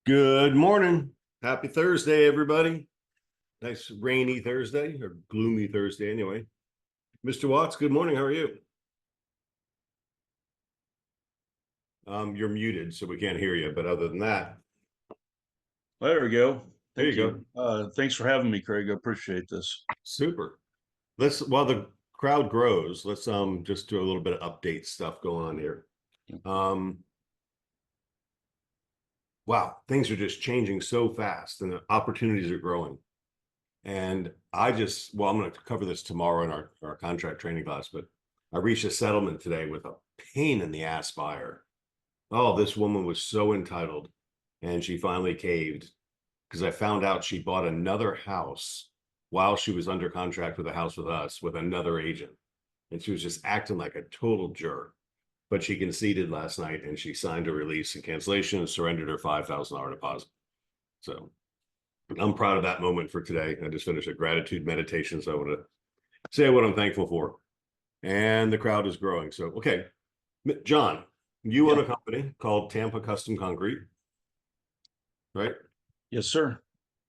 Good morning. Happy Thursday, everybody. Nice rainy Thursday or gloomy Thursday anyway. Mr. Watts, good morning. How are you? You're muted, so we can't hear you. But other than that, There we go. there Thank you go. you. Thanks for having me, Craig. I appreciate this. Super. Let's while the crowd grows, let's just do a little bit of update stuff going on here. Um wow, things are just changing so fast and the opportunities are growing. And I'm going to cover this tomorrow in our contract training class, but I reached a settlement today with a pain in the ass buyer. Oh, this woman was so entitled and she finally caved because I found out she bought another house while she was under contract with a house with us with another agent. And she was just acting like a total jerk. But she conceded last night and she signed a release and cancellation and surrendered her $5,000 deposit. So I'm proud of that moment for today. I just finished a gratitude meditation, so I want to say what I'm thankful for. And the crowd is growing. So, okay, John, you own a company called Tampa Custom Concrete, right? Yes, sir.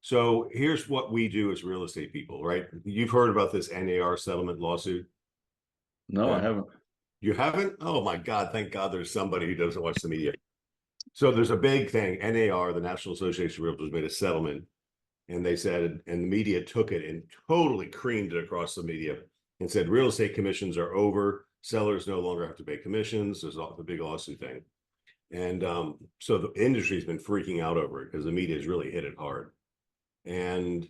So here's what we do as real estate people, right? You've heard about this NAR settlement lawsuit. No, I haven't. You haven't? Oh my God, thank God there's somebody who doesn't watch the media. So there's a big thing. NAR, the National Association of Realtors, made a settlement. And they said, and the media took it and totally creamed it across the media and said real estate commissions are over. Sellers no longer have to pay commissions. There's the big lawsuit thing. And so the industry's been freaking out over it because the media has really hit it hard. And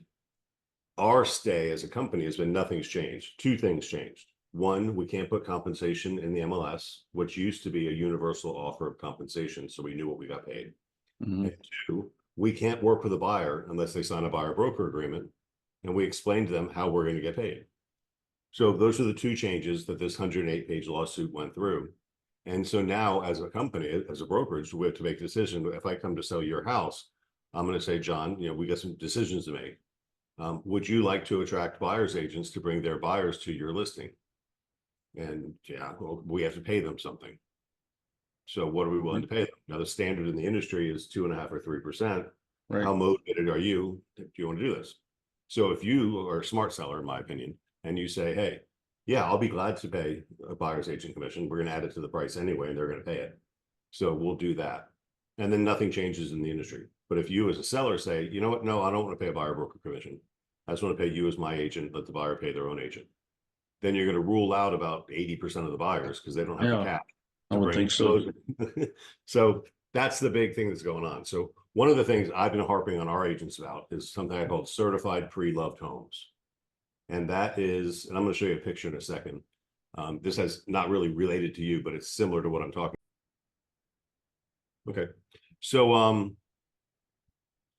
our stay as a company has been nothing's changed. Two things changed. One, we can't put compensation in the MLS, which used to be a universal offer of compensation. So we knew what we got paid. Mhm. And two, we can't work with a buyer unless they sign a buyer broker agreement. And we explain to them how we're going to get paid. So those are the two changes that this 108-page lawsuit went through. And so now as a company, as a brokerage, we have to make a decision. If I come to sell your house, I'm going to say, John, we got some decisions to make. Would you like to attract buyer's agents to bring their buyers to your listing? And yeah, well, we have to pay them something. So what are we willing to pay them? Now, the standard in the industry is 2.5 or 3%. Right. How motivated are you? Do you want to do this? So if you are a smart seller, in my opinion, and you say, hey, yeah, I'll be glad to pay a buyer's agent commission. We're going to add it to the price anyway, and they're going to pay it. So we'll do that. And then nothing changes in the industry. But if you as a seller say, you know what, no, I don't want to pay a buyer broker commission. I just want to pay you as my agent, let the buyer pay their own agent. Then you're going to rule out about 80% of the buyers because they don't have the cash I would think so. So that's the big thing that's going on. So one of the things I've been harping on our agents about is something I call certified pre-loved homes. And that is, and I'm going to show you a picture in a second. This has not really related to you, but it's similar to what I'm talking about. Okay. So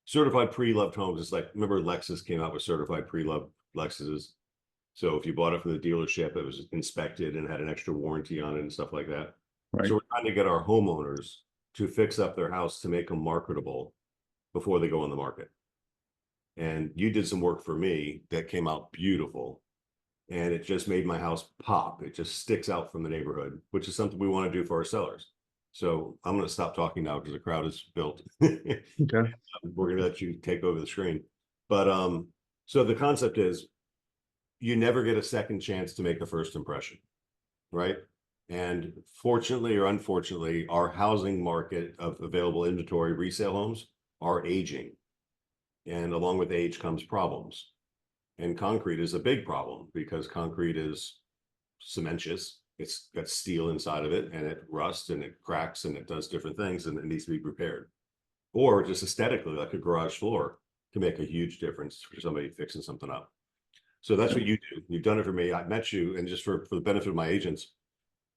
certified pre-loved homes is like, remember Lexus came out with certified pre-loved Lexuses. So if you bought it from the dealership, it was inspected and had an extra warranty on it and stuff like that. Right. So we're trying to get our homeowners to fix up their house to make them marketable before they go on the market. And you did some work for me that came out beautiful. And it just made my house pop. It just sticks out from the neighborhood, which is something we want to do for our sellers. So I'm going to stop talking now because the crowd is built. Okay. We're going to let you take over the screen. But so the concept is you never get a second chance to make a first impression, right? And fortunately or unfortunately, our housing market of available inventory resale homes are aging. And along with age comes problems. And concrete is a big problem because concrete is cementitious. It's got steel inside of it and it rusts and it cracks and it does different things and it needs to be repaired. Or just aesthetically, like a garage floor, can make a huge difference for somebody fixing something up. So that's what you do. You've done it for me. I met you, and just for the benefit of my agents,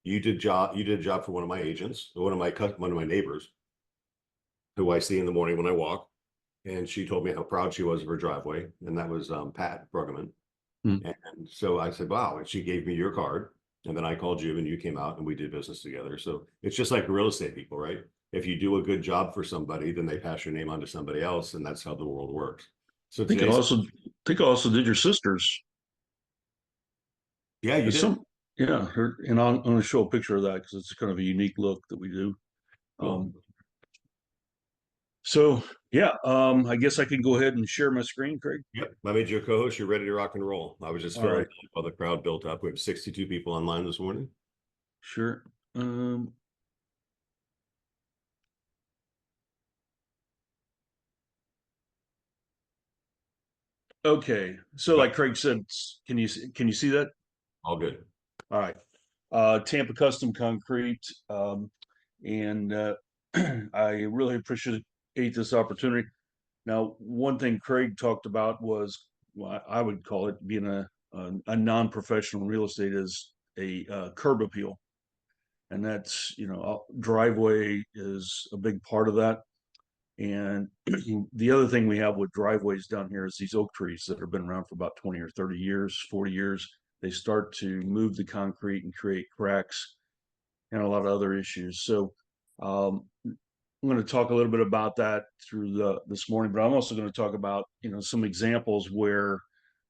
you did a job for one of my agents, one of my neighbors, who I see in the morning when I walk, and she told me how proud she was of her driveway, and that was Pat Bruggeman. And so I said, wow, and she gave me your card, and then I called you, and you came out, and we did business together. So it's just like real estate people, right? If you do a good job for somebody, then they pass your name on to somebody else, and that's how the world works. So I think I also did your sister's. yeah, you did. And I'm going to show a picture of that because it's kind of a unique look that we do. Cool. So yeah, I guess I can go ahead and share my screen, Craig. Yep, I made you a co-host. You're ready to rock and roll. I was just All filling right, in while the crowd built up. We have 62 people online this morning. sure. Um, okay. So Go. like Craig said, can you see that? All good. All right. Tampa Custom Concrete, and I really appreciate this opportunity. Now, one thing Craig talked about was, well, I would call it being a non-professional real estate is a curb appeal, and that's driveway is a big part of that. And the other thing we have with driveways down here is these oak trees that have been around for about 20 or 30 years, 40 years. They start to move the concrete and create cracks and a lot of other issues. So I'm going to talk a little bit about that through this morning, but I'm also going to talk about some examples where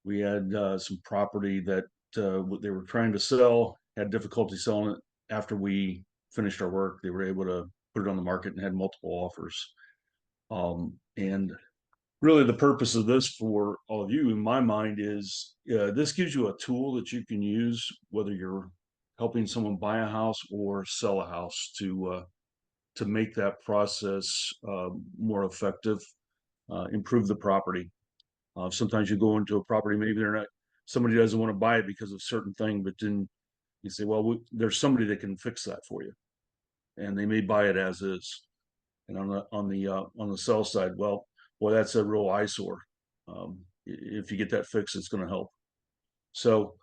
we had some property that they were trying to sell, had difficulty selling it after we finished our work. They were able to put it on the market and had multiple offers. And really, the purpose of this for all of you, in my mind, is this gives you a tool that you can use whether you're helping someone buy a house or sell a house to make that process more effective, improve the property. Sometimes you go into a property, maybe they're not, somebody doesn't want to buy it because of a certain thing, but then you say, well, there's somebody that can fix that for you, and they may buy it as is. And on the sell side, well, boy, that's a real eyesore. If you get that fixed, it's going to help. So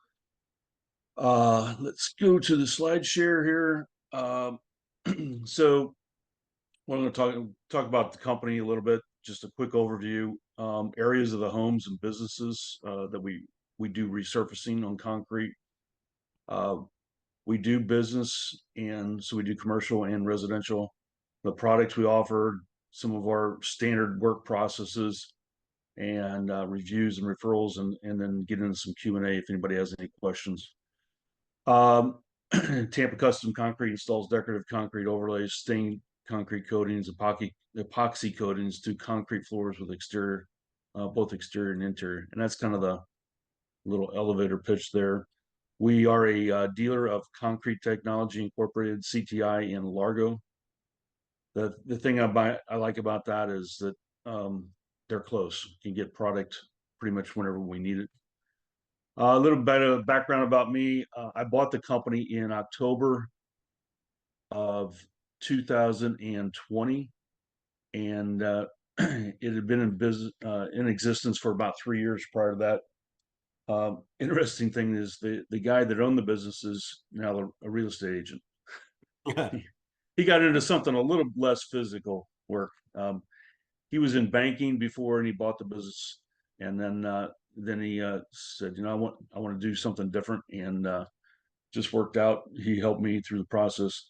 let's go to the slide share here. So we're going to talk about the company a little bit. Just a quick overview. Areas of the homes and businesses that we do resurfacing on concrete. Uh, we do business, and so we do commercial and residential. The products we offer, some of our standard work processes, and reviews and referrals, and then get into some Q&A if anybody has any questions. Um, Tampa Custom Concrete installs decorative concrete overlays, stained concrete coatings, epoxy coatings to concrete floors with exterior, both exterior and interior. And that's kind of the little elevator pitch there. We are a dealer of Concrete Technology Incorporated, CTI, in Largo. The thing I like about that is that they're close. You can get product pretty much whenever we need it. A little bit of background about me. I bought the company in October of 2020, and it had been in business in existence for about 3 years prior to that. Interesting thing is the guy that owned the business is now a real estate agent. He got into something a little less physical work. He was in banking before, and he bought the business, and then he said, I want to do something different, and just worked out. He helped me through the process.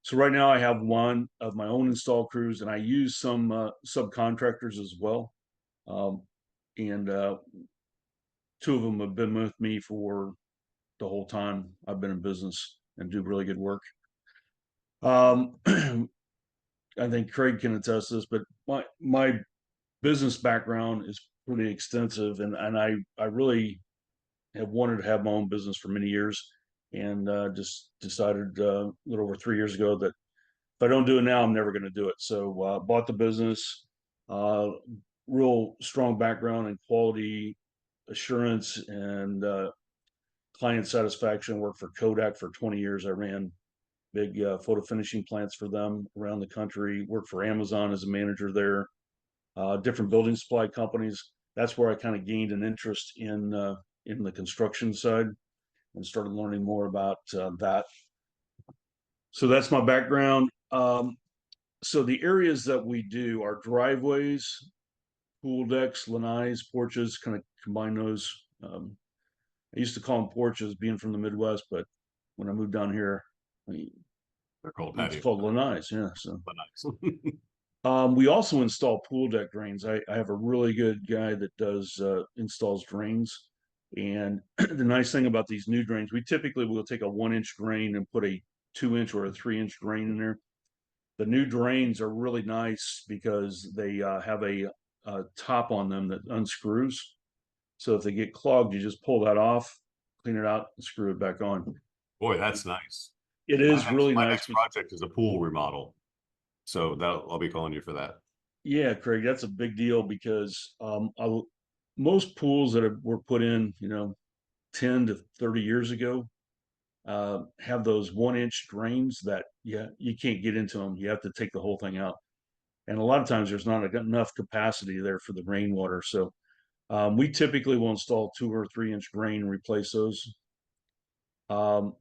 So right now I have one of my own install crews, and I use some subcontractors as well. Um, and two of them have been with me for the whole time I've been in business and do really good work. I think Craig can attest to this, but my business background is pretty extensive, and I really have wanted to have my own business for many years, and just decided a little over 3 years ago that if I don't do it now, I'm never going to do it. So bought the business, uh, real strong background in quality assurance and client satisfaction. Worked for Kodak for 20 years. I ran big photo finishing plants for them around the country. Worked for Amazon as a manager there. Different building supply companies. That's where I kind of gained an interest in the construction side and started learning more about that. So that's my background. So the areas that we do are driveways, pool decks, lanais, porches, kind of combine those. I used to call them porches being from the Midwest, but when I moved down here, They're called it's patio. called lanais. Yeah. So Nice. we also install pool deck drains. I have a really good guy that does installs drains. And the nice thing about these new drains, we typically will take a 1 inch drain and put a 2 inch or a 3 inch drain in there. The new drains are really nice because they have a top on them that unscrews. So if they get clogged, you just pull that off, clean it out, and screw it back on. Boy, that's nice. It My is next really my nice. next project is a pool remodel. So that I'll be calling you for that. Yeah, Craig, that's a big deal because most pools that were put in, 10 to 30 years ago, have those 1 inch drains that, yeah, you can't get into them. You have to take the whole thing out. And a lot of times there's not enough capacity there for the rainwater. So we typically will install 2 or 3 inch drain and replace those. Um,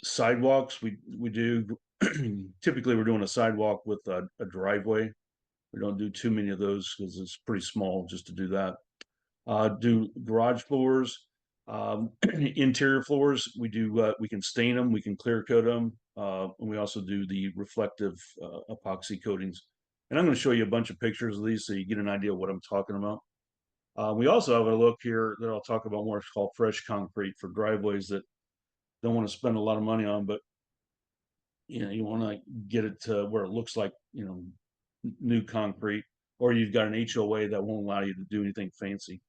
Sidewalks, we do typically we're doing a sidewalk with a driveway. We don't do too many of those because it's pretty small just to do that. Do garage floors, interior floors. We do. We can stain them. We can clear coat them. And we also do the reflective epoxy coatings. And I'm going to show you a bunch of pictures of these so you get an idea of what I'm talking about. We also have a look here that I'll talk about more. It's called fresh concrete for driveways that don't want to spend a lot of money on, but you want to get it to where it looks like new concrete, or you've got an HOA that won't allow you to do anything fancy.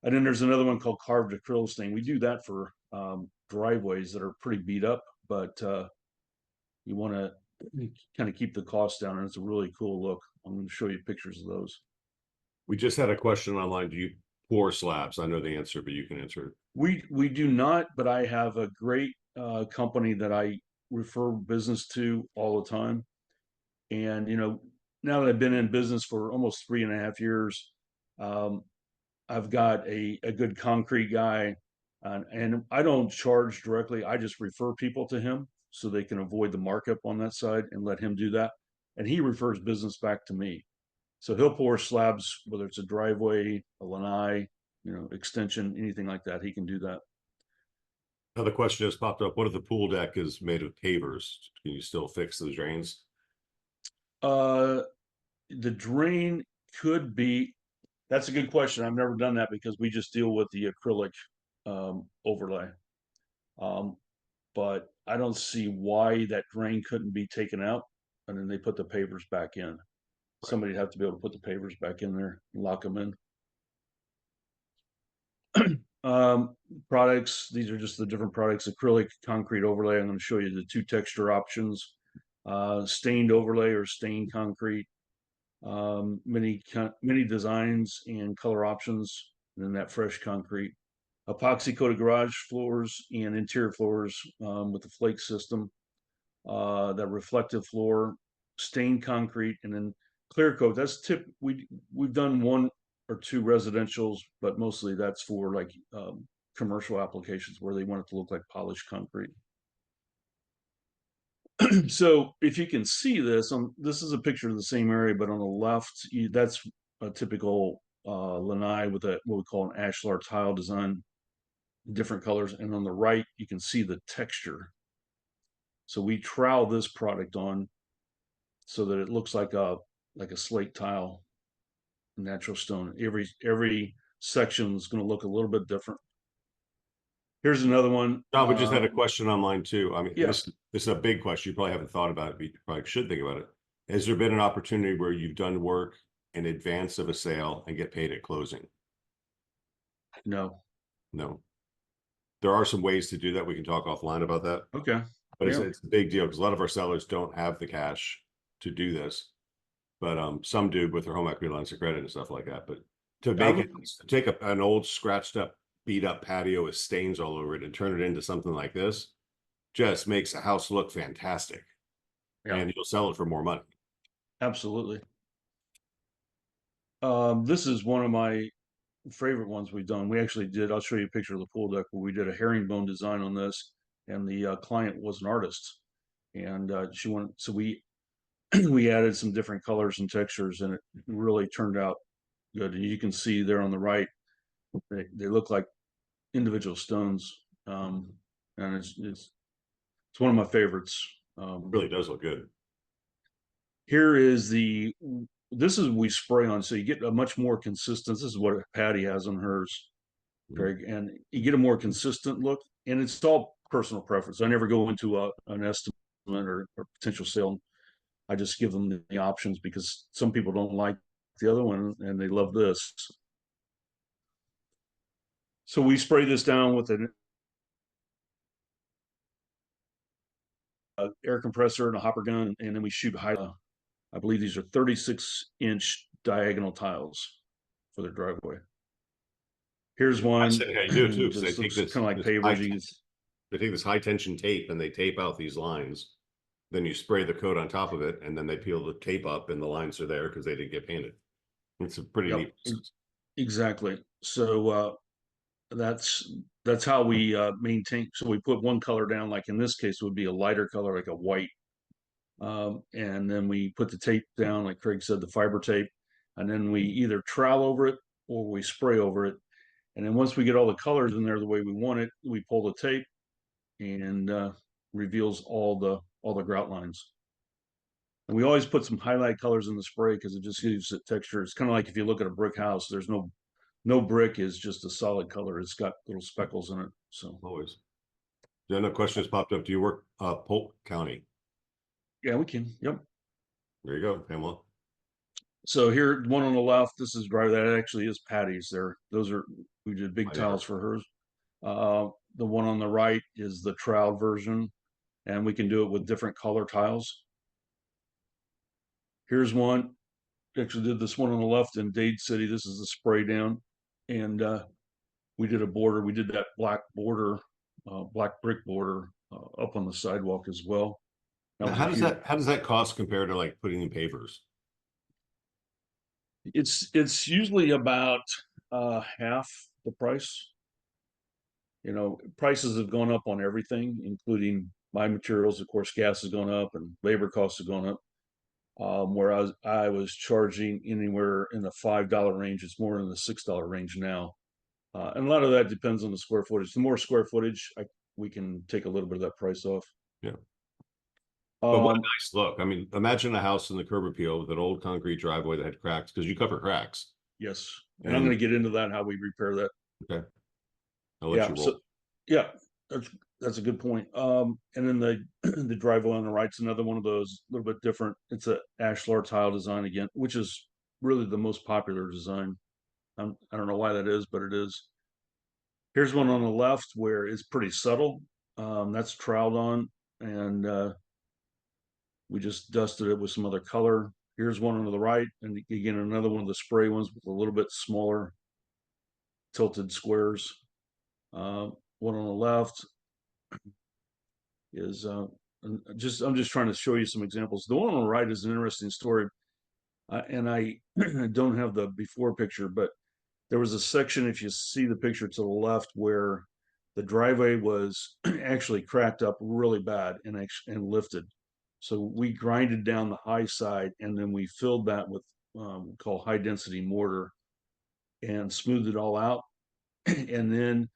And then there's another one called carved acrylic stain. We do that for driveways that are pretty beat up, but you want to kind of keep the cost down, and it's a really cool look. I'm going to show you pictures of those. We just had a question online. Do you pour slabs? I know the answer, but you can answer it. We do not, but I have a great company that I refer business to all the time. And now that I've been in business for almost 3.5 years, um, I've got a good concrete guy, and I don't charge directly. I just refer people to him so they can avoid the markup on that side and let him do that. And he refers business back to me. So he'll pour slabs, whether it's a driveway, a lanai, extension, anything like that. He can do that. Now the question has popped up. What if the pool deck is made of pavers? Can you still fix those drains? Uh, the drain could be. That's a good question. I've never done that because we just deal with the acrylic overlay. Um, but I don't see why that drain couldn't be taken out and then they put the pavers back in. Somebody'd have to be able to put the pavers back in there and lock them in. Products, these are just the different products. Acrylic concrete overlay. I'm going to show you the two texture options. Stained overlay or stained concrete. Many designs and color options, and then that fresh concrete. Epoxy coated garage floors and interior floors with the flake system. That reflective floor, stained concrete, and then clear coat. We've done 1 or 2 residentials, but mostly that's for like commercial applications where they want it to look like polished concrete. So if you can see this, this is a picture of the same area, but on the left, that's a typical lanai with what we call an ashlar tile design, different colors, and on the right you can see the texture. So we trowel this product on so that it looks like a slate tile, natural stone. Every section is going to look a little bit different. Here's another one. John, we just had a question online too. I mean, Yeah. this is a big question. You probably haven't thought about it, but you probably should think about it. Has there been an opportunity where you've done work in advance of a sale and get paid at closing? No. No. There are some ways to do that. We can talk offline about that. Okay. But Yeah. it's a big deal because a lot of our sellers don't have the cash to do this. But some do with their home equity lines of credit and stuff like that. But to make it, take an old scratched up, beat up patio with stains all over it and turn it into something like this just makes a house look fantastic. Yeah. And you'll sell it for more money. Absolutely. This is one of my favorite ones we've done. We actually did. I'll show you a picture of the pool deck where we did a herringbone design on this, and the client was an artist, and she wanted. So we we added some different colors and textures, and it really turned out good. And you can see there on the right, they look like individual stones, and it's one of my favorites. It really does look good. Here is this is we spray on, so you get a much more consistent. This is what Patty has on hers, Greg, and you get a more consistent look. And it's all personal preference. I never go into an estimate or potential sale I just give them the options because some people don't like the other one and they love this. So we spray this down with an air compressor and a hopper gun, and then we shoot high. I believe these are 36-inch diagonal tiles for their driveway. Here's I one, said how you do it too, because they just take looks kind of like this high, pavers. they take this high tension tape and they tape out these lines. Then you spray the coat on top of it, and then they peel the tape up, and the lines are there because they didn't get painted. It's a pretty Yep, neat process. exactly. So that's that's how we maintain. So we put one color down, like in this case would be a lighter color, like a white, and then we put the tape down, like Craig said, the fiber tape, and then we either trowel over it or we spray over it. And then once we get all the colors in there the way we want it, we pull the tape and reveals all the grout lines. And we always put some highlight colors in the spray because it just gives it texture. It's kind of like if you look at a brick house, there's no brick is just a solid color. It's got little speckles in it. So Always. Then a question has popped up. Do you work Polk County? yeah, we can. Yep. There you go, Pamela. So here, one on the left, this is dry. That actually is Patty's there. Those are, we did big tiles for hers. The one on the right is the trowel version, and we can do it with different color tiles. Here's one. Actually did this one on the left in Dade City. This is the spray down. And we did a border. We did that black border, black brick border up on the sidewalk as well. That Now, was a huge. how does that cost compare to like putting in pavers? It's usually about half the price. You know, prices have gone up on everything, including my materials. Of course, gas has gone up and labor costs have gone up. Whereas I was charging anywhere in the $5 range, it's more in the $6 range now. And a lot of that depends on the square footage. The more square footage, we can take a little bit of that price off. Yeah. But what a Um, nice look. I mean, imagine a house in the curb appeal with an old concrete driveway that had cracks, because you cover cracks. yes, and I'm going to get into that, how we repair that. Okay, I'll let Yeah. you roll. So, yeah, that's a good point. And then the the driveway on the right's another one of those, a little bit different. It's a ashlar tile design again, which is really the most popular design. I don't know why that is, but it is. Here's one on the left where it's pretty subtle. That's troweled on, and we just dusted it with some other color. Here's one on the right, and again another one of the spray ones with a little bit smaller tilted squares. One on the left is I'm just trying to show you some examples. The one on the right is an interesting story, and I don't have the before picture, but there was a section, if you see the picture to the left, where the driveway was actually cracked up really bad and lifted. So we grinded down the high side, and then we filled that with called high density mortar and smoothed it all out. And then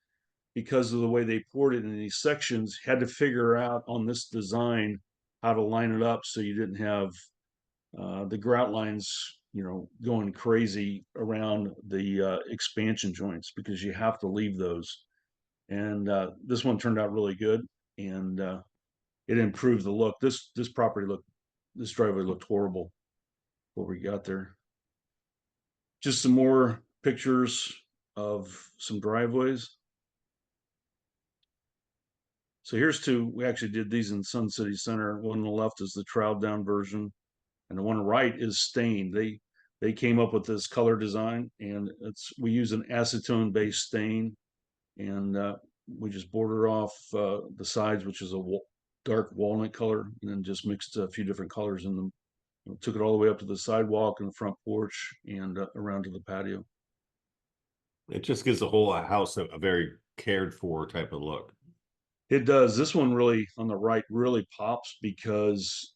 because of the way they poured it in these sections, had to figure out on this design how to line it up so you didn't have the grout lines, you know, going crazy around the expansion joints, because you have to leave those. And this one turned out really good, and it improved the look. This driveway looked horrible before we got there. Just some more pictures of some driveways. So here's two. We actually did these in Sun City Center. One on the left is the trowel down version, and the one on the right is stained. They came up with this color design, and we use an acetone based stain, and we just border off the sides, which is a dark walnut color, and then just mixed a few different colors in them. Took it all the way up to the sidewalk and the front porch and around to the patio. It just gives the whole house a very cared for type of look. It does. This one really on the right really pops because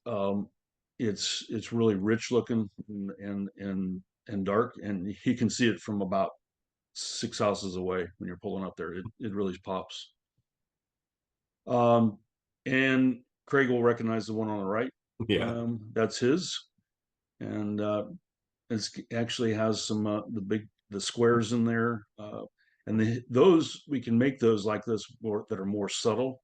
it's really rich looking and dark, and you can see it from about 6 houses away when you're pulling up there. It really pops. And Craig will recognize the one on the right. Yeah. That's his, and it actually has some the squares in there, and those we can make those like this that are more subtle.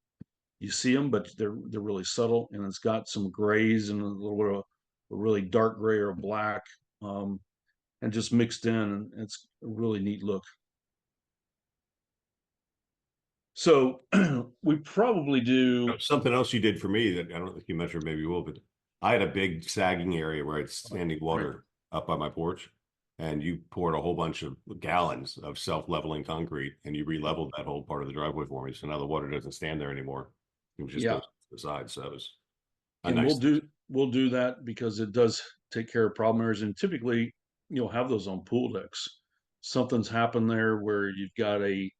You see them, but they're really subtle, and it's got some grays and a little bit of a really dark gray or a black, um, and just mixed in. And it's a really neat look. So we probably do. Something else you did for me that I don't think you mentioned, maybe you will, but I had a big sagging area where it's standing water up by my porch, and you poured a whole bunch of gallons of self-leveling concrete, and you re-leveled that whole part of the driveway for me. So now the water doesn't stand there anymore; it just Yeah, goes to the side. So that was a and nice thing. we'll do that because it does take care of problem areas. And typically, you'll have those on pool decks. Something's happened there where you've got a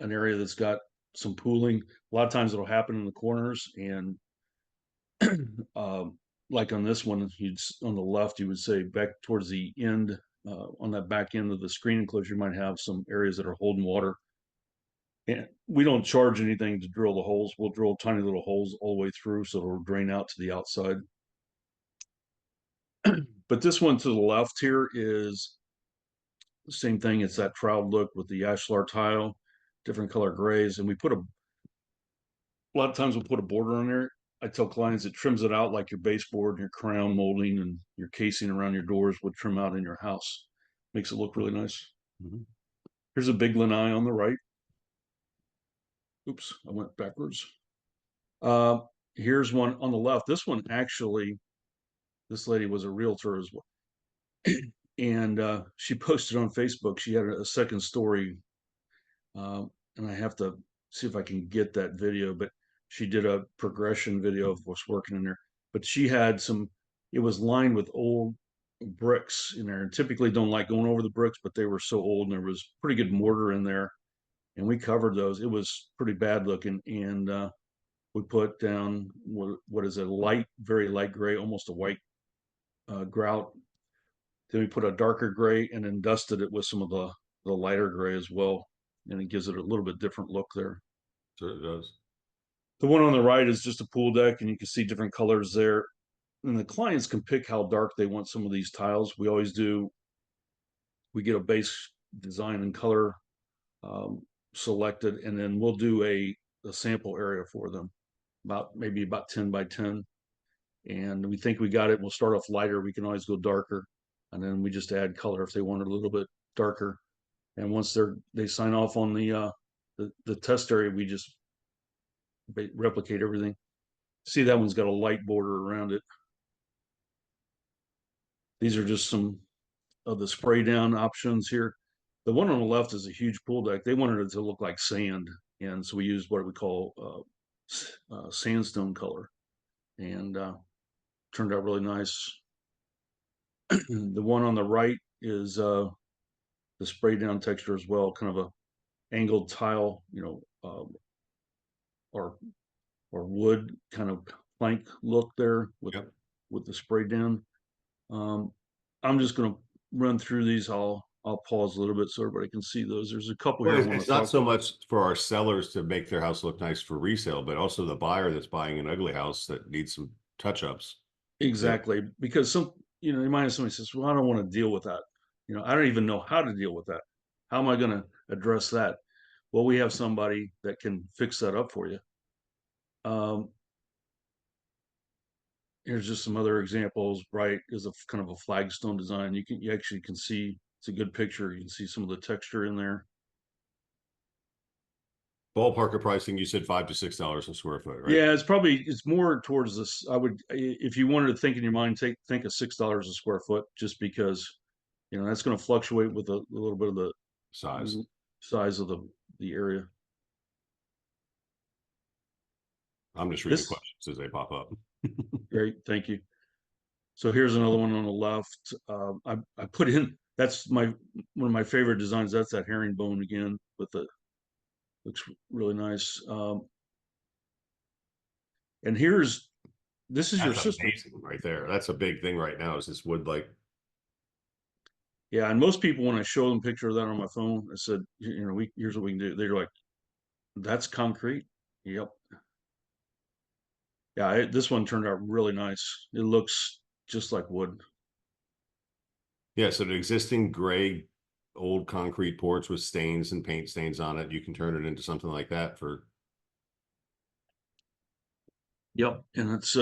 an area that's got some pooling. A lot of times it'll happen in the corners, and like on this one, you'd on the left, you would say back towards the end, on that back end of the screen enclosure, you might have some areas that are holding water. And we don't charge anything to drill the holes. We'll drill tiny little holes all the way through so it'll drain out to the outside. But this one to the left here is the same thing. It's that proud look with the ashlar tile, different color grays, and we put a lot of times we'll put a border on there. I tell clients it trims it out like your baseboard and your crown molding and your casing around your doors would trim out in your house. Makes it look really nice. Mhm. Here's a big lanai on the right. Oops, I went backwards. Uh, Here's one on the left. This one actually, this lady was a realtor as well. And she posted on Facebook. She had a second story, and I have to see if I can get that video. But she did a progression video of what's working in there. But she had some. It was lined with old bricks in there, and typically don't like going over the bricks, but they were so old, and there was pretty good mortar in there, and we covered those. It was pretty bad looking, and we put down what is a light, very light gray, almost a white grout. Then we put a darker gray and then dusted it with some of the lighter gray as well, and it gives it a little bit different look there. So it does. The one on the right is just a pool deck, and you can see different colors there. And the clients can pick how dark they want some of these tiles. We always do. We get a base design and color um, selected, and then we'll do a sample area for them, maybe about 10 by 10. And we think we got it. We'll start off lighter. We can always go darker, and then we just add color if they want it a little bit darker. And once they sign off on the test area, we just replicate everything. See, that one's got a light border around it. These are just some of the spray down options here. The one on the left is a huge pool deck. They wanted it to look like sand, and so we used what we call sandstone color, and turned out really nice. The one on the right is the spray down texture as well, kind of a angled tile, or wood kind of plank look there Yep. with the spray down. Um, I'm just going to run through these. I'll pause a little bit so everybody can see those. There's a couple Well, here I it's want it's to not talk so about. much for our sellers to make their house look nice for resale, but also the buyer that's buying an ugly house that needs some touch-ups. That Exactly, because you might have somebody says, "Well, I don't want to deal with that. I don't even know how to deal with that. How am I going to address that?" Well, we have somebody that can fix that up for you. Um, Here's just some other examples. Bright is a kind of a flagstone design. You actually can see it's a good picture. You can see some of the texture in there. ballpark of pricing, you said $5 to $6 a square foot, right? Yeah, it's more towards this. If you wanted to think in your mind, think of $6 a square foot, just because that's going to fluctuate with a little bit of the Size. size of the area. I'm just reading This questions as they pop up. Great, thank you. So here's another one on the left. I put in that's one of my favorite designs. That's that herringbone again with the looks really nice. And this is your That's system. amazing right there. That's a big thing right now is this wood like Yeah, and most people when I show them a picture of that on my phone, I said, here's what we can do. They're like, that's concrete. Yep. Yeah, this one turned out really nice. It looks just like wood. yeah, so the existing gray old concrete porch with stains and paint stains on it, you can turn it into something like that for Yep. And it's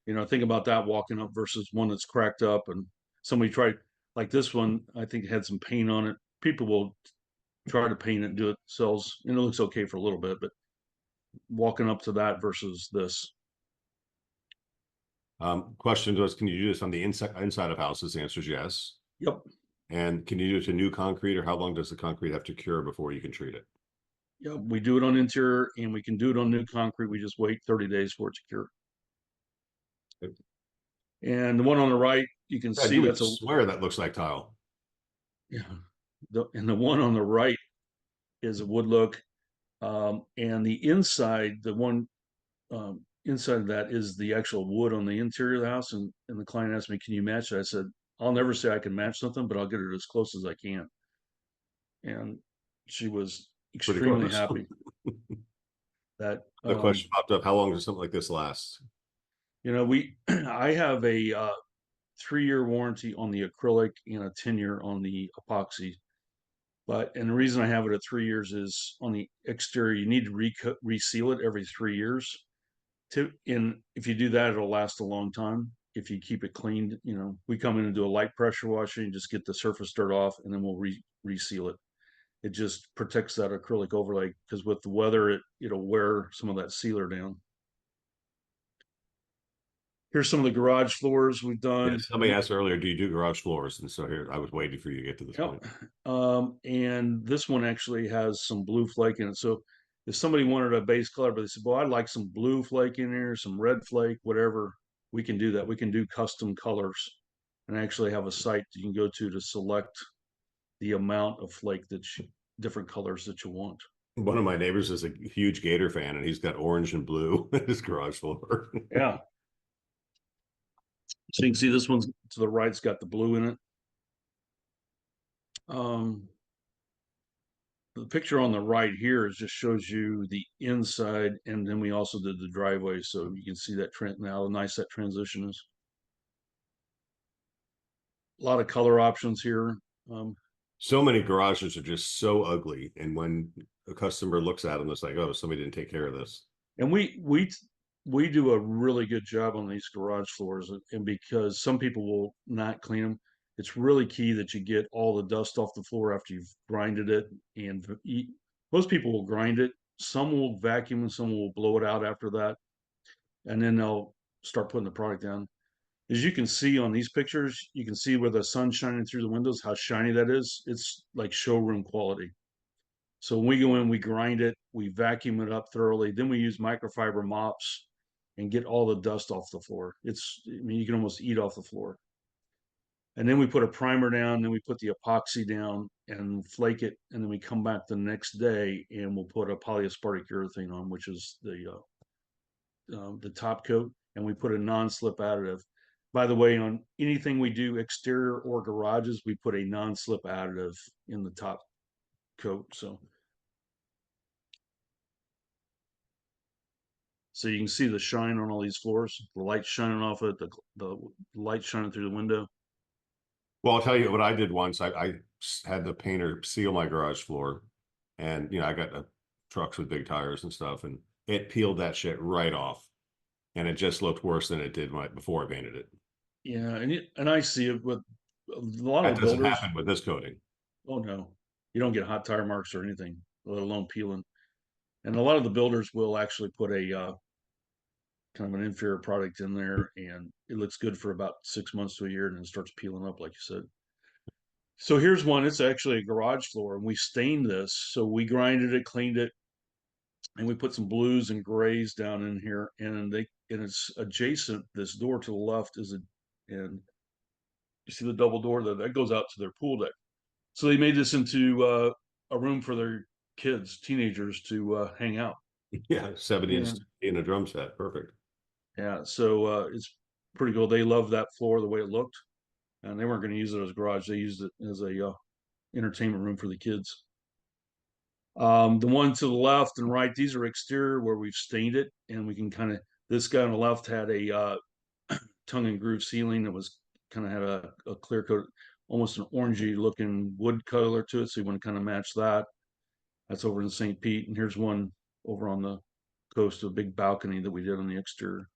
Think about that walking up versus one that's cracked up and somebody tried, like this one, I think had some paint on it. People will try to paint it and do it themselves, and it looks okay for a little bit, but walking up to that versus this. Question was, can you do this on the inside of houses? The answer is yes. Yep. And can you do it to new concrete, or how long does the concrete have to cure before you can treat it? Yep. We do it on interior and we can do it on new concrete. We just wait 30 days for it to cure. And the one on the right, you can God, see you would that's a, swear that looks like tile. yeah. And the one on the right is a wood look. And the inside, the one inside of that is the actual wood on the interior of the house. And the client asked me, can you match it? I said, I'll never say I can match something, but I'll get it as close as I can. And she was Pretty extremely close. happy that, The question popped up, how long does something like this last? I have a 3-year warranty on the acrylic and a 10-year on the epoxy. And the reason I have it at 3 years is on the exterior, you need to reseal it every 3 years. If you do that, it'll last a long time. If you keep it cleaned, we come in and do a light pressure washing, just get the surface dirt off, and then we'll reseal it. It just protects that acrylic overlay because with the weather, it'll wear some of that sealer down. Here's some of the garage floors we've done. Yes, somebody asked earlier, do you do garage floors? And so here, I was waiting for you to get to this point. Yep. And this one actually has some blue flake in it. So if somebody wanted a base color, but they said, well, I'd like some blue flake in there, some red flake, whatever, we can do that. We can do custom colors and actually have a site you can go to select the amount of flake different colors that you want. One of my neighbors is a huge Gator fan, and he's got orange and blue in his garage floor. Yeah. So you can see this one's to the right's got the blue in it. The picture on the right here just shows you the inside, and then we also did the driveway, so you can see that trend now, how nice that transition is. A lot of color options here. So many garages are just so ugly, and when a customer looks at them, it's like, oh, somebody didn't take care of this. And we do a really good job on these garage floors, and because some people will not clean them, it's really key that you get all the dust off the floor after you've grinded it. And most people will grind it. Some will vacuum and some will blow it out after that, and then they'll start putting the product down. As you can see on these pictures, you can see where the sun's shining through the windows, how shiny that is. It's like showroom quality. So when we go in, we grind it, we vacuum it up thoroughly, then we use microfiber mops and get all the dust off the floor. You can almost eat off the floor. And then we put a primer down, then we put the epoxy down and flake it, and then we come back the next day and we'll put a polyaspartic urethane on, which is the top coat, and we put a non-slip additive. By the way, on anything we do exterior or garages, we put a non-slip additive in the top coat. So you can see the shine on all these floors, the light shining off it, the light shining through the window. Well, I'll tell you what I did once. I had the painter seal my garage floor, and I got trucks with big tires and stuff, and it peeled that shit right off, and it just looked worse than it did before I painted it. Yeah, and I see it with a lot of That the doesn't builders. happen with this coating. Oh no, you don't get hot tire marks or anything, let alone peeling. And a lot of the builders will actually put a kind of an inferior product in there, and it looks good for about 6 months to a year, and then it starts peeling up, like you said. So here's one. It's actually a garage floor, and we stained this. So we grinded it, cleaned it, and we put some blues and grays down in here. And it's adjacent. This door to the left and you see the double door that goes out to their pool deck. So they made this into a room for their kids, teenagers, to hang out. Yeah, 70 Yeah, in a drum set. Perfect. yeah. So it's pretty cool. They loved that floor the way it looked, and they weren't going to use it as a garage. They used it as a entertainment room for the kids. The one to the left and right, these are exterior where we've stained it, and we can kind of. This guy on the left had a tongue and groove ceiling that was kind of had a clear coat, almost an orangey looking wood color to it. So you want to kind of match that. That's over in St. Pete, and here's one over on the coast, a big balcony that we did on the exterior.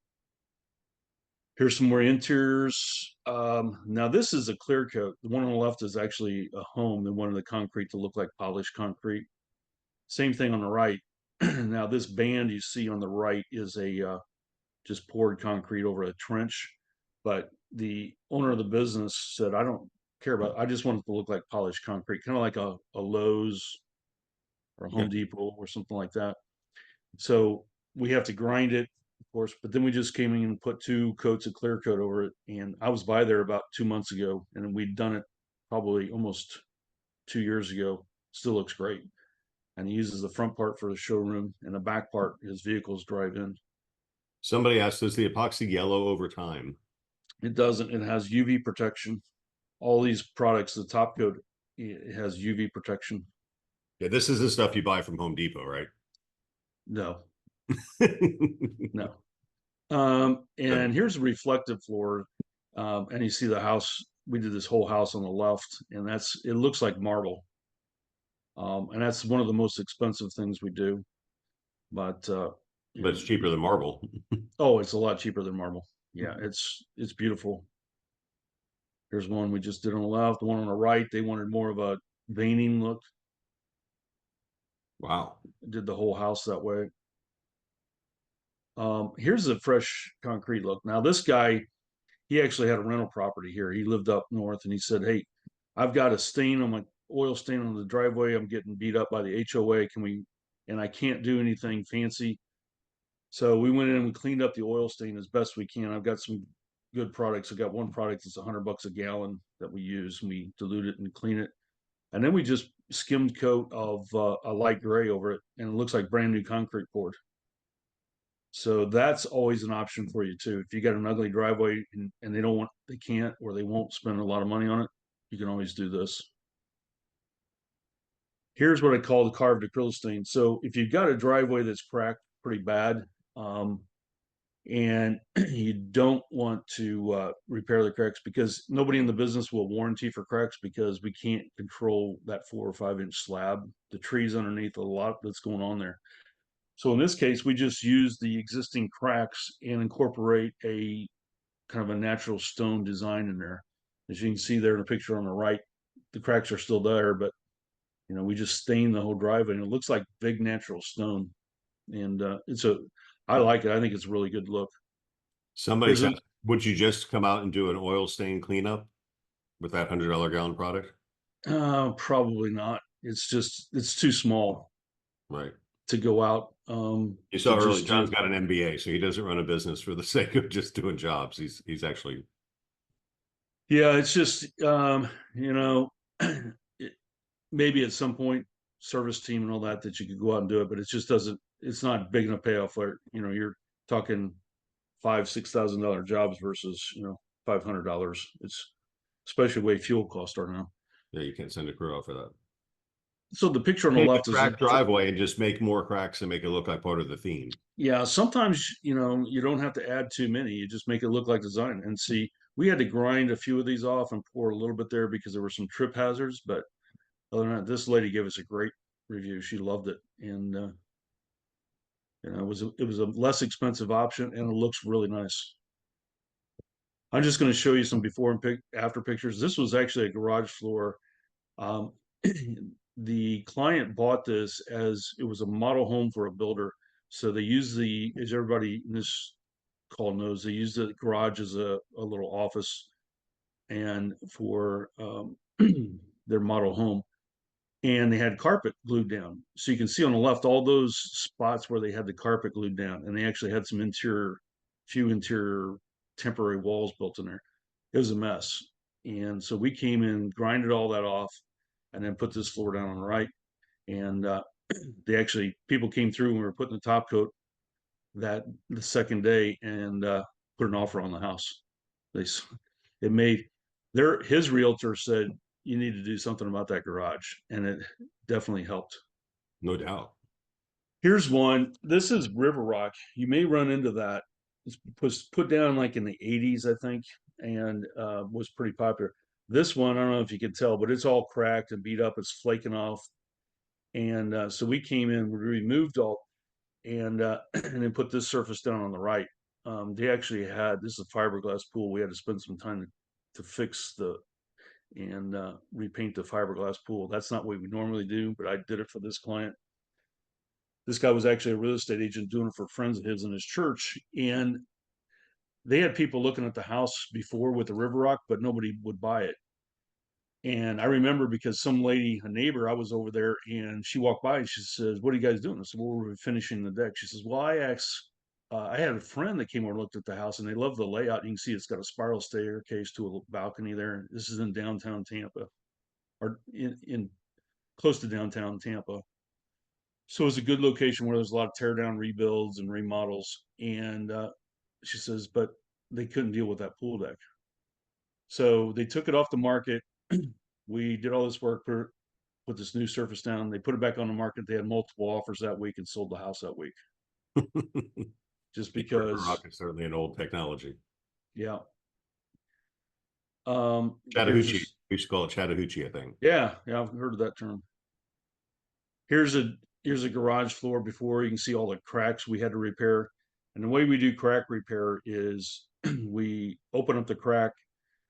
Here's some more interiors. Now this is a clear coat. The one on the left is actually a home. They wanted the concrete to look like polished concrete. Same thing on the right. Now this band you see on the right is a just poured concrete over a trench. But the owner of the business said, I don't care about, I just want it to look like polished concrete, kind of like a Lowe's or a Yeah. Home Depot or something like that. So we have to grind it, of course, but then we just came in and put 2 coats of clear coat over it. And I was by there about 2 months ago, and we'd done it probably almost 2 years ago. Still looks great. And he uses the front part for the showroom, and the back part his vehicles drive in. Somebody asked, does the epoxy yellow over time? It doesn't. It has UV protection. All these products, the top coat, it has UV protection. Yeah, this is the stuff you buy from Home Depot, right? No, Good. no. And here's a reflective floor. And you see the house. We did this whole house on the left, and it looks like marble. And that's one of the most expensive things we do. But But it's cheaper than marble. oh, it's a lot cheaper than marble. Yeah, it's beautiful. Here's one we just did on the left. The one on the right, they wanted more of a veining look. Wow. Did the whole house that way. Here's a fresh concrete look. Now this guy, he actually had a rental property here. He lived up north, and he said, "Hey, I've got a stain on my oil stain on the driveway. I'm getting beat up by the HOA. Can we?" And I can't do anything fancy. So we went in and we cleaned up the oil stain as best we can. I've got some good products. I've got one product that's $100 a gallon that we use, and we dilute it and clean it. And then we just skimmed coat of a light gray over it, and it looks like brand new concrete poured. So that's always an option for you too. If you got an ugly driveway and they can't, or they won't spend a lot of money on it, you can always do this. Here's what I call the carved acrylic stain. So if you've got a driveway that's cracked pretty bad, um, and you don't want to repair the cracks, because nobody in the business will warranty for cracks, because we can't control that 4 or 5 inch slab, the trees underneath, a lot that's going on there. So in this case, we just use the existing cracks and incorporate a kind of a natural stone design in there. As you can see there in the picture on the right, the cracks are still there, but we just stain the whole driveway, and it looks like big natural stone. And I like it. I think it's a really good look. Somebody Here's a said, would you just come out and do an oil stain cleanup with that $100 gallon product? Probably not. It's too small Right. to go out You to saw early, just John's do. got an MBA, so he doesn't run a business for the sake of just doing jobs. He's actually, Yeah, it's just it, maybe at some point service team and all that you could go out and do it, but it just doesn't. It's not big enough payoff where you're talking $5,000-6,000 jobs versus $500. It's especially the way fuel costs are now. yeah, you can't send a crew out for that. So the picture on the Take a left is cracked driveway and just make more cracks and make it look like part of the theme. yeah. Sometimes you don't have to add too many. You just make it look like design. And see, we had to grind a few of these off and pour a little bit there because there were some trip hazards. But other than that, this lady gave us a great review. She loved it, and it was a less expensive option, and it looks really nice. I'm just going to show you some before and after pictures. This was actually a garage floor. Um, the client bought this as it was a model home for a builder. So they use as everybody in this call knows, they use the garage as a little office and for their model home. And they had carpet glued down. So you can see on the left all those spots where they had the carpet glued down, and they actually had some few interior temporary walls built in there. It was a mess. And so we came in, grinded all that off, and then put this floor down on the right. And people came through when we were putting the top coat the second day, and put an offer on the house. They it made his realtor said you need to do something about that garage, and it definitely helped. No doubt. Here's one. This is River Rock. You may run into that. It was put down like in the 80s, I think, and was pretty popular. This one, I don't know if you can tell, but it's all cracked and beat up. It's flaking off. And so we came in, we removed all, and and then put this surface down on the right. they actually had, this is a fiberglass pool. We had to spend some time to fix and repaint the fiberglass pool. That's not what we normally do, but I did it for this client. This guy was actually a real estate agent doing it for friends of his in his church. And they had people looking at the house before with the river rock, but nobody would buy it. And I remember because some lady, a neighbor, I was over there and she walked by and she says, "What are you guys doing?" I said, "Well, we're finishing the deck." She says, "Well, I had a friend that came over and looked at the house and they love the layout. You can see it's got a spiral staircase to a balcony there. This is in downtown Tampa, or in close to downtown Tampa. So it's a good location where there's a lot of tear down rebuilds and remodels." And she says, "But they couldn't deal with that pool deck. So they took it off the market. We did all this work, put this new surface down. They put it back on the market. They had multiple offers that week and sold the house that week just River because, Rock is certainly an old technology. yeah. Here's Chattahoochee. this, We should call it Chattahoochee, I think. yeah, I've heard of that term. Here's a garage floor before. You can see all the cracks we had to repair. And the way we do crack repair is we open up the crack,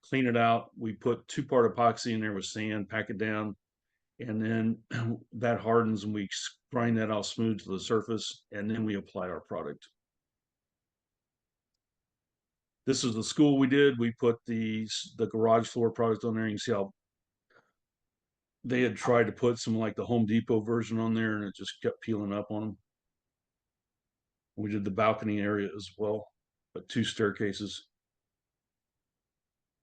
clean it out. We put 2-part epoxy in there with sand, pack it down, and then that hardens and we grind that out smooth to the surface, and then we apply our product. This is the school we did. We put the garage floor product on there. You can see how they had tried to put some like the Home Depot version on there and it just kept peeling up on them. We did the balcony area as well, but 2 staircases.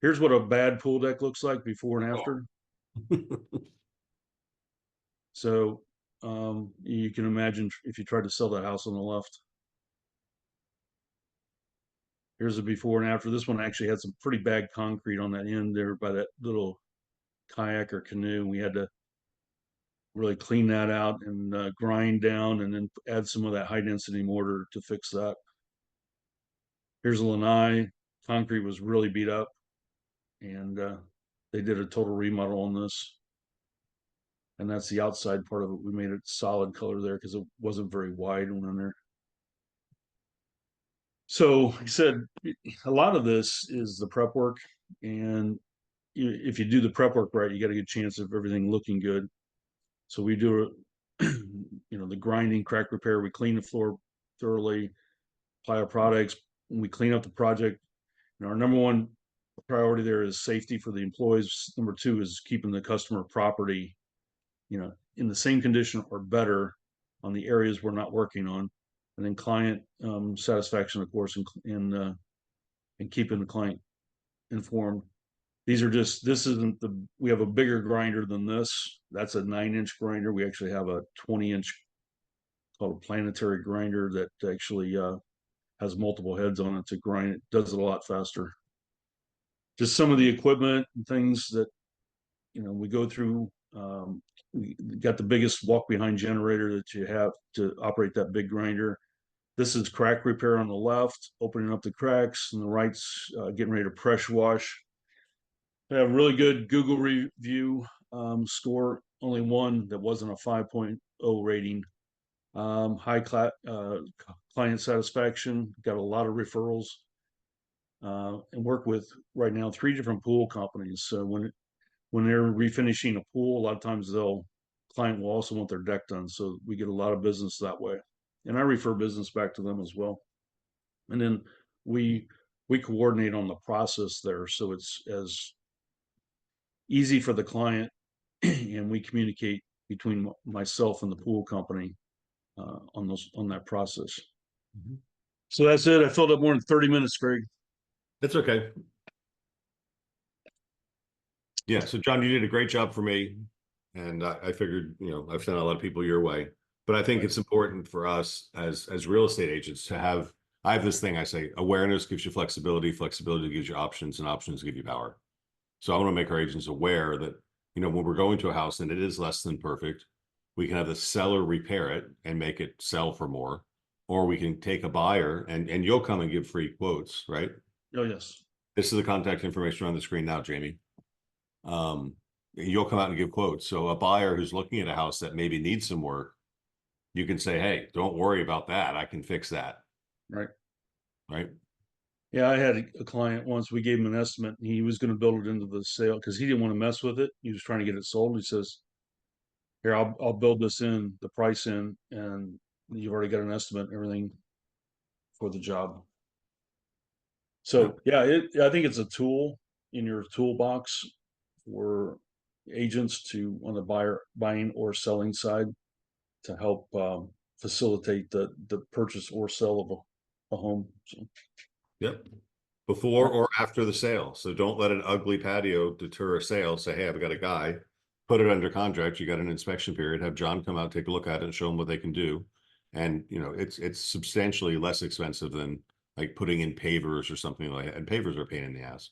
Here's what a bad pool deck looks like before and after. So you can imagine if you tried to sell that house on the left. Here's a before and after. This one actually had some pretty bad concrete on that end there by that little kayak or canoe. We had to really clean that out and grind down and then add some of that high density mortar to fix that. Here's a lanai. Concrete was really beat up, and they did a total remodel on this. And that's the outside part of it. We made it solid color there because it wasn't very wide when in there. So like I said, a lot of this is the prep work, and if you do the prep work right, you got a good chance of everything looking good. So we do, the grinding, crack repair. We clean the floor thoroughly, apply our products. When we clean up the project, our number one priority there is safety for the employees. Number 2 is keeping the customer property, in the same condition or better on the areas we're not working on. And then client satisfaction, of course, and keeping the client informed. This isn't we have a bigger grinder than this. That's a 9-inch grinder. We actually have a 20-inch called a planetary grinder that actually has multiple heads on it to grind. It does it a lot faster. Just some of the equipment and things that, we go through. We got the biggest walk behind generator that you have to operate that big grinder. This is crack repair on the left, opening up the cracks, and the right's getting ready to pressure wash. I have a really good Google review score, only one that wasn't a 5.0 rating. High client satisfaction, got a lot of referrals, and work with right now 3 different pool companies. So when they're refinishing a pool, a lot of times client will also want their deck done. So we get a lot of business that way. And I refer business back to them as well. And then we coordinate on the process there. So it's as easy for the client and we communicate between myself and the pool company on that process. Mm-hmm. So that's it. I filled up more than 30 minutes, Greg. That's okay. Yeah. So John, you did a great job for me. And I figured, I've sent a lot of people your way, but I think it's important for us as real estate agents to I have this thing I say, awareness gives you flexibility, flexibility gives you options, and options give you power. So I want to make our agents aware that, when we're going to a house and it is less than perfect, we can have the seller repair it and make it sell for more, or we can take a buyer and you'll come and give free quotes, right? Oh, yes. This is the contact information on the screen now, Jamie. You'll come out and give quotes. So a buyer who's looking at a house that maybe needs some work, you can say, "Hey, don't worry about that. I can fix that." Right. Right. Yeah, I had a client once, we gave him an estimate and he was gonna build it into the sale because he didn't want to mess with it. He was trying to get it sold. He says, here, I'll build this in, the price in, and you've already got an estimate and everything for the job. Yep. So yeah, I think it's a tool in your toolbox for agents to on the buying or selling side to help facilitate the purchase or sale of a home. So, Yep. Before or after the sale. So don't let an ugly patio deter a sale. Say, hey, I've got a guy, put it under contract. You got an inspection period. Have John come out, take a look at it, and show them what they can do. And you know, it's substantially less expensive than like putting in pavers or something like that. And pavers are a pain in the ass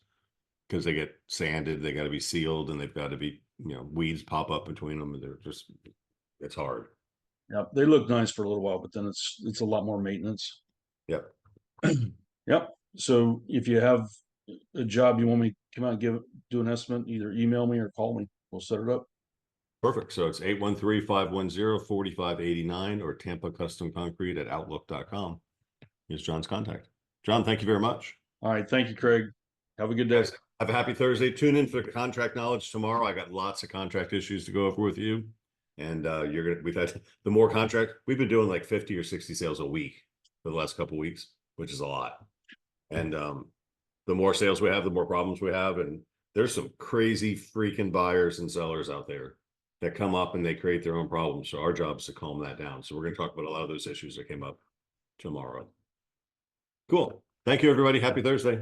because they get sanded, they got to be sealed, and they've got to be, you know, weeds pop up between them. And they're just, it's hard. yeah, they look nice for a little while, but then it's a lot more maintenance. Yep. Yep. So if you have a job you want me to come out and do an estimate, either email me or call me. We'll set it up. Perfect. So it's 813-510-4589 or Tampa Custom Concrete at outlook.com. Here's John's contact. John, thank you very much. All right. Thank you, Craig. Have a good day. Guys, have a happy Thursday. Tune in for contract knowledge tomorrow. I got lots of contract issues to go over with you. And we've had the more contract, we've been doing like 50 or 60 sales a week for the last couple of weeks, which is a lot. And the more sales we have, the more problems we have. And there's some crazy freaking buyers and sellers out there that come up and they create their own problems. So our job is to calm that down. So we're going to talk about a lot of those issues that came up tomorrow. Cool. Thank you, everybody. Happy Thursday.